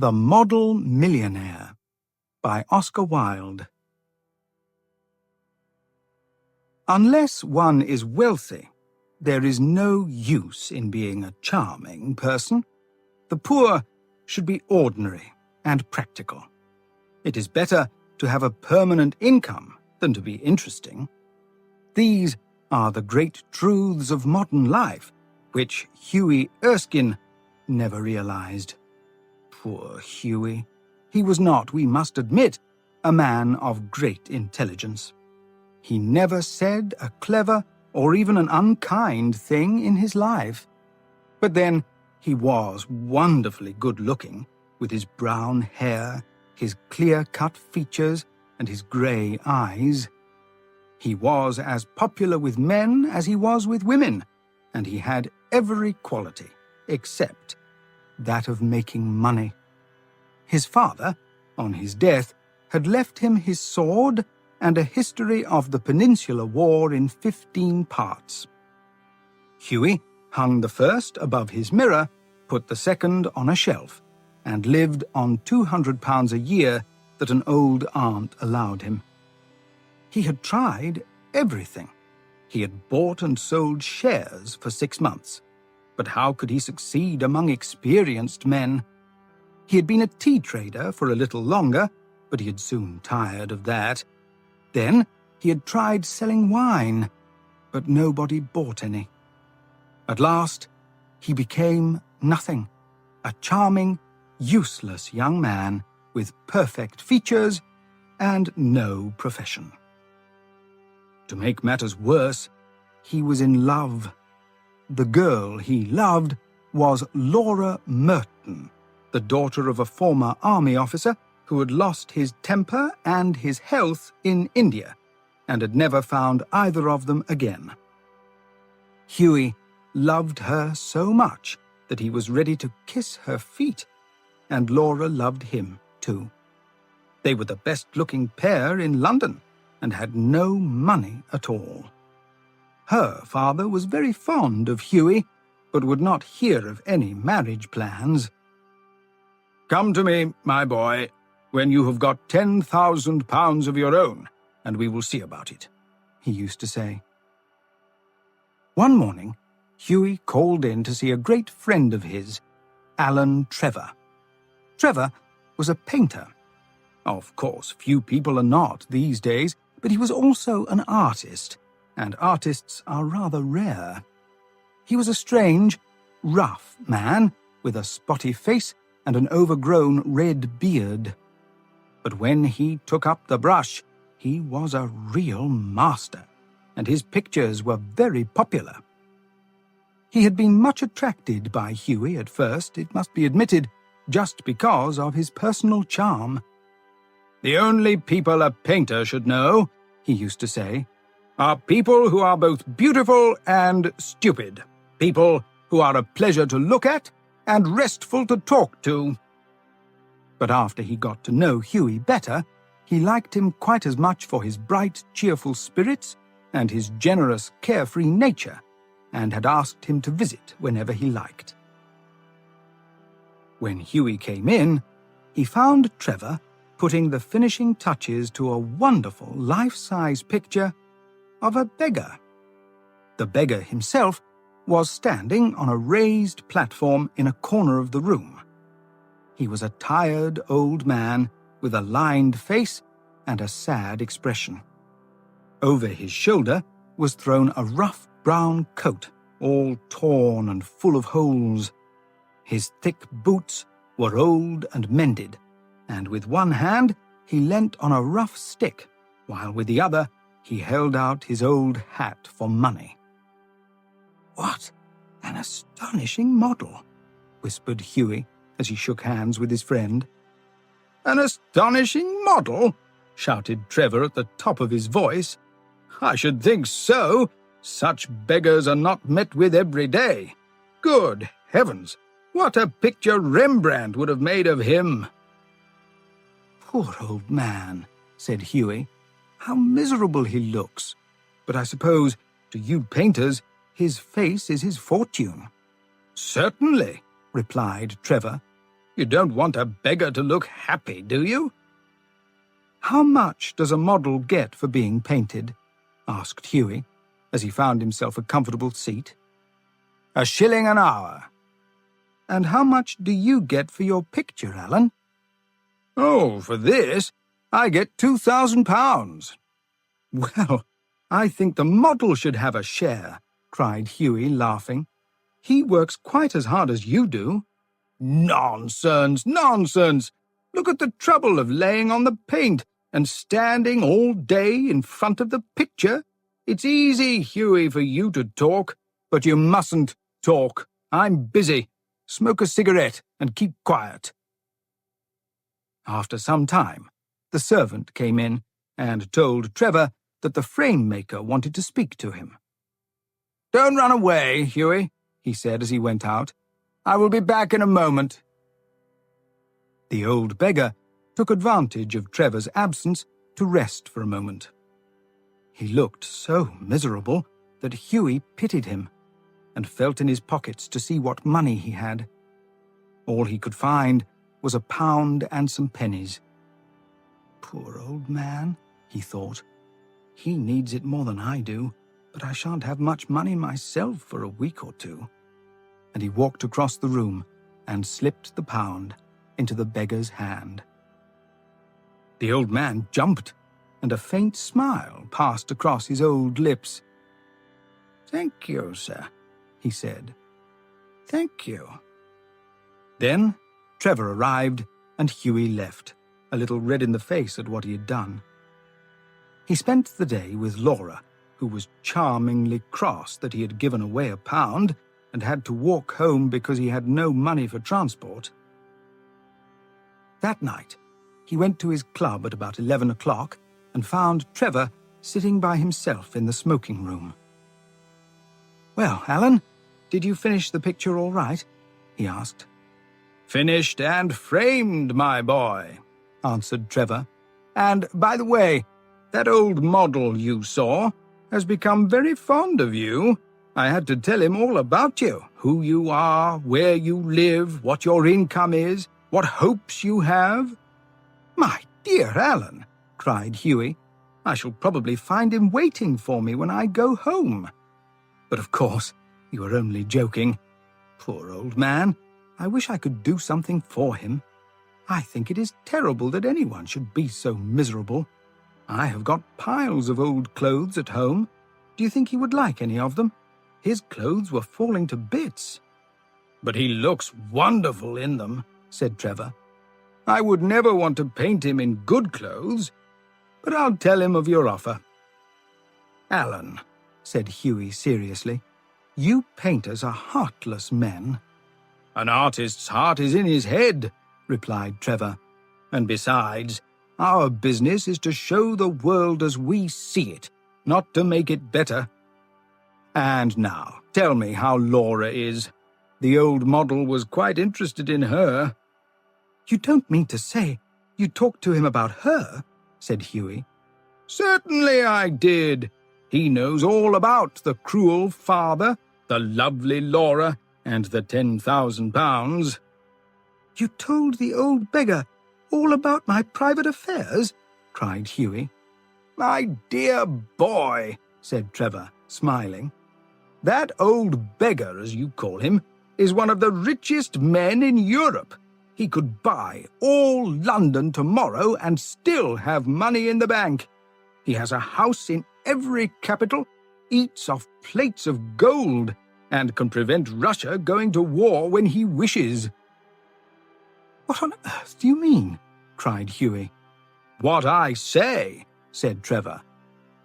The Model Millionaire by Oscar Wilde. Unless one is wealthy, there is no use in being a charming person. The poor should be ordinary and practical. It is better to have a permanent income than to be interesting. These are the great truths of modern life, which Huey Erskine never realized. Poor Huey. He was not, we must admit, a man of great intelligence. He never said a clever or even an unkind thing in his life. But then he was wonderfully good-looking, with his brown hair, his clear-cut features, and his grey eyes. He was as popular with men as he was with women, and he had every quality except that of making money. His father, on his death, had left him his sword and a history of the Peninsular War in 15 parts. Huey hung the first above his mirror, put the second on a shelf, and lived on £200 a year that an old aunt allowed him. He had tried everything. He had bought and sold shares for 6 months. But how could he succeed among experienced men? He had been a tea trader for a little longer, but he had soon tired of that. Then he had tried selling wine, but nobody bought any. At last, he became nothing, a charming, useless young man with perfect features and no profession. To make matters worse, he was in love. The girl he loved was Laura Merton, the daughter of a former army officer who had lost his temper and his health in India, and had never found either of them again. Huey loved her so much that he was ready to kiss her feet, and Laura loved him too. They were the best-looking pair in London, and had no money at all. Her father was very fond of Huey, but would not hear of any marriage plans. "Come to me, my boy, when you have got £10,000 of your own, and we will see about it," he used to say. One morning, Huey called in to see a great friend of his, Alan Trevor. Trevor was a painter. Of course, few people are not these days, but he was also an artist, and artists are rather rare. He was a strange, rough man with a spotty face and an overgrown red beard. But when he took up the brush, he was a real master, and his pictures were very popular. He had been much attracted by Huey at first, it must be admitted, just because of his personal charm. "The only people a painter should know," he used to say, "are people who are both beautiful and stupid, people who are a pleasure to look at and restful to talk to." But after he got to know Huey better, he liked him quite as much for his bright, cheerful spirits and his generous, carefree nature, and had asked him to visit whenever he liked. When Huey came in, he found Trevor putting the finishing touches to a wonderful life-size picture of a beggar. The beggar himself was standing on a raised platform in a corner of the room. He was a tired old man with a lined face and a sad expression. Over his shoulder was thrown a rough brown coat, all torn and full of holes. His thick boots were old and mended, and with one hand he leant on a rough stick, while with the other he held out his old hat for money. "What an astonishing model," whispered Huey as he shook hands with his friend. "An astonishing model?" shouted Trevor at the top of his voice. "I should think so. Such beggars are not met with every day. Good heavens, what a picture Rembrandt would have made of him!" "Poor old man," said Huey. "How miserable he looks. But I suppose, to you painters, his face is his fortune." "Certainly," replied Trevor. You don't want a beggar to look happy, do you?" "How much does a model get for being painted?" asked Hughie, as he found himself a comfortable seat. "1 shilling an hour." "And how much do you get for your picture, Alan?" "Oh, for this, I get £2,000. "Well, I think the model should have a share," cried Hughie, laughing. "He works quite as hard as you do." "Nonsense, nonsense! Look at the trouble of laying on the paint and standing all day in front of the picture. It's easy, Hughie, for you to talk, but you mustn't talk. I'm busy. Smoke a cigarette and keep quiet." After some time, the servant came in and told Trevor that the frame maker wanted to speak to him. "Don't run away, Hughie," he said as he went out. "I will be back in a moment." The old beggar took advantage of Trevor's absence to rest for a moment. He looked so miserable that Hughie pitied him and felt in his pockets to see what money he had. All he could find was £1 and some pennies. "Poor old man," he thought. "He needs it more than I do, but I shan't have much money myself for a week or two." And he walked across the room and slipped the £1 into the beggar's hand. The old man jumped, and a faint smile passed across his old lips. "Thank you, sir," he said. "Thank you." Then Trevor arrived, and Hughie left, a little red in the face at what he had done. He spent the day with Laura, who was charmingly cross that he had given away £1 and had to walk home because he had no money for transport. That night, he went to his club at about 11 o'clock and found Trevor sitting by himself in the smoking room. "Well, Alan, did you finish the picture all right?" he asked. "Finished and framed, my boy," answered Trevor. "And, by the way, that old model you saw has become very fond of you. I had to tell him all about you, who you are, where you live, what your income is, what hopes you have." "My dear Alan," cried Hughie, "I shall probably find him waiting for me when I go home. But of course, you are only joking. Poor old man, I wish I could do something for him. I think it is terrible that anyone should be so miserable. I have got piles of old clothes at home. Do you think he would like any of them? His clothes were falling to bits." "But he looks wonderful in them," said Trevor. "I would never want to paint him in good clothes, but I'll tell him of your offer." "Alan," said Hughie seriously, "you painters are heartless men." "An artist's heart is in his head," replied Trevor. "And besides, our business is to show the world as we see it, not to make it better. And now, tell me how Laura is. The old model was quite interested in her." "You don't mean to say you talked to him about her?" said Hughie. "Certainly I did. He knows all about the cruel father, the lovely Laura, and the £10,000. "You told the old beggar all about my private affairs?" cried Hughie. "My dear boy," said Trevor, smiling, "that old beggar, as you call him, is one of the richest men in Europe. He could buy all London tomorrow and still have money in the bank. He has a house in every capital, eats off plates of gold, and can prevent Russia going to war when he wishes." "What on earth do you mean?" cried Hughie. "What I say," said Trevor.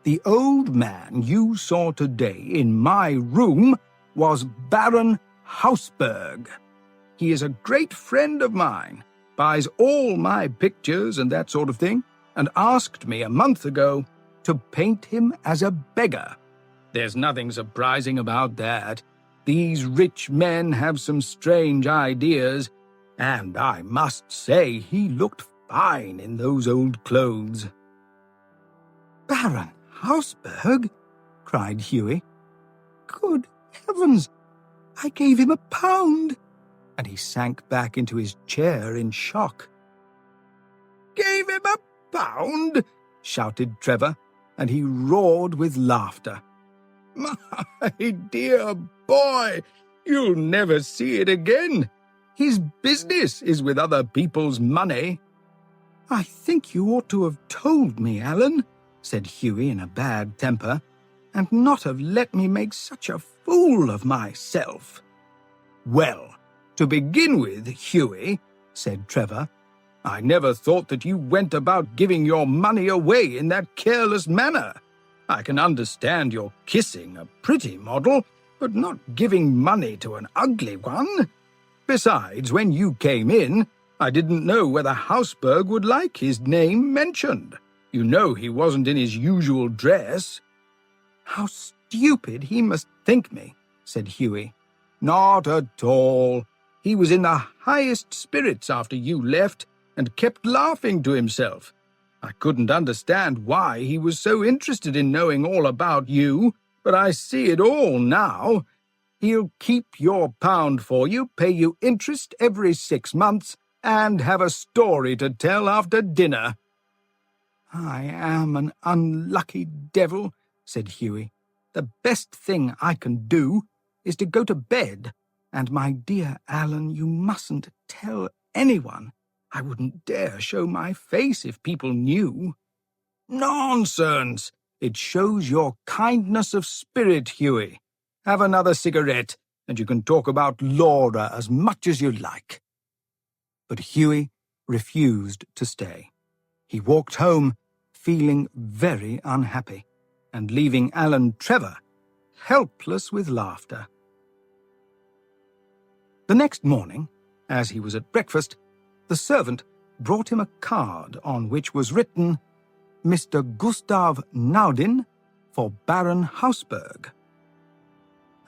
"The old man you saw today in my room was Baron Hausberg. He is a great friend of mine, buys all my pictures and that sort of thing, and asked me a month ago to paint him as a beggar. There's nothing surprising about that. These rich men have some strange ideas, and I must say he looked fine in those old clothes." "Baron Hausberg?" cried Hughie. "Good heavens! I gave him £1. and he sank back into his chair in shock. "Gave him £1?" shouted Trevor, and he roared with laughter. "My dear boy, you'll never see it again. His business is with other people's money." "I think you ought to have told me, Alan," said Hughie in a bad temper, "and not have let me make such a fool of myself." "Well, to begin with, Hughie," said Trevor, "I never thought that you went about giving your money away in that careless manner. I can understand your kissing a pretty model, but not giving money to an ugly one. Besides, when you came in, I didn't know whether Hausberg would like his name mentioned. You know he wasn't in his usual dress." "How stupid he must think me," said Hughie. "Not at all. He was in the highest spirits after you left, and kept laughing to himself. I couldn't understand why he was so interested in knowing all about you, but I see it all now. He'll keep your pound for you, pay you interest every 6 months, and have a story to tell after dinner." "I am an unlucky devil," said Hughie. "The best thing I can do is to go to bed, and my dear Alan, you mustn't tell anyone. I wouldn't dare show my face if people knew." "Nonsense! It shows your kindness of spirit, Hughie. Have another cigarette, and you can talk about Laura as much as you like." But Hughie refused to stay. He walked home, feeling very unhappy, and leaving Alan Trevor helpless with laughter. The next morning, as he was at breakfast, the servant brought him a card on which was written, "Mr. Gustav Naudin for Baron Hausberg."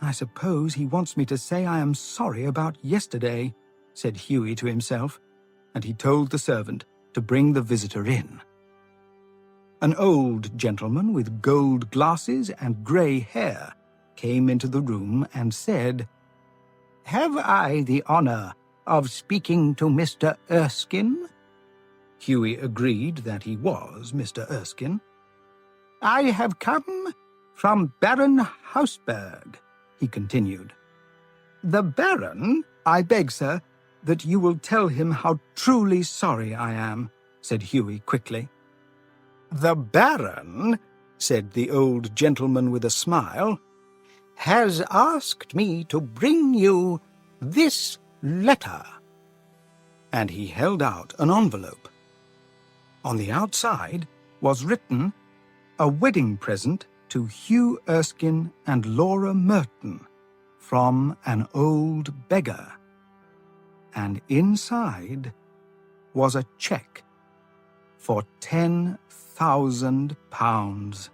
"I suppose he wants me to say I am sorry about yesterday," said Hughie to himself, and he told the servant to bring the visitor in. An old gentleman with gold glasses and grey hair came into the room and said, "Have I the honour of speaking to Mr. Erskine?" Hughie agreed that he was Mr. Erskine. "I have come from Baron Hausberg," he continued. "The Baron, I beg, sir, that you will tell him how truly sorry I am," said Hughie quickly. "The Baron," said the old gentleman with a smile, "has asked me to bring you this letter." And he held out an envelope. On the outside was written, "A wedding present to Hugh Erskine and Laura Merton from an old beggar." And inside was a cheque for £10,000.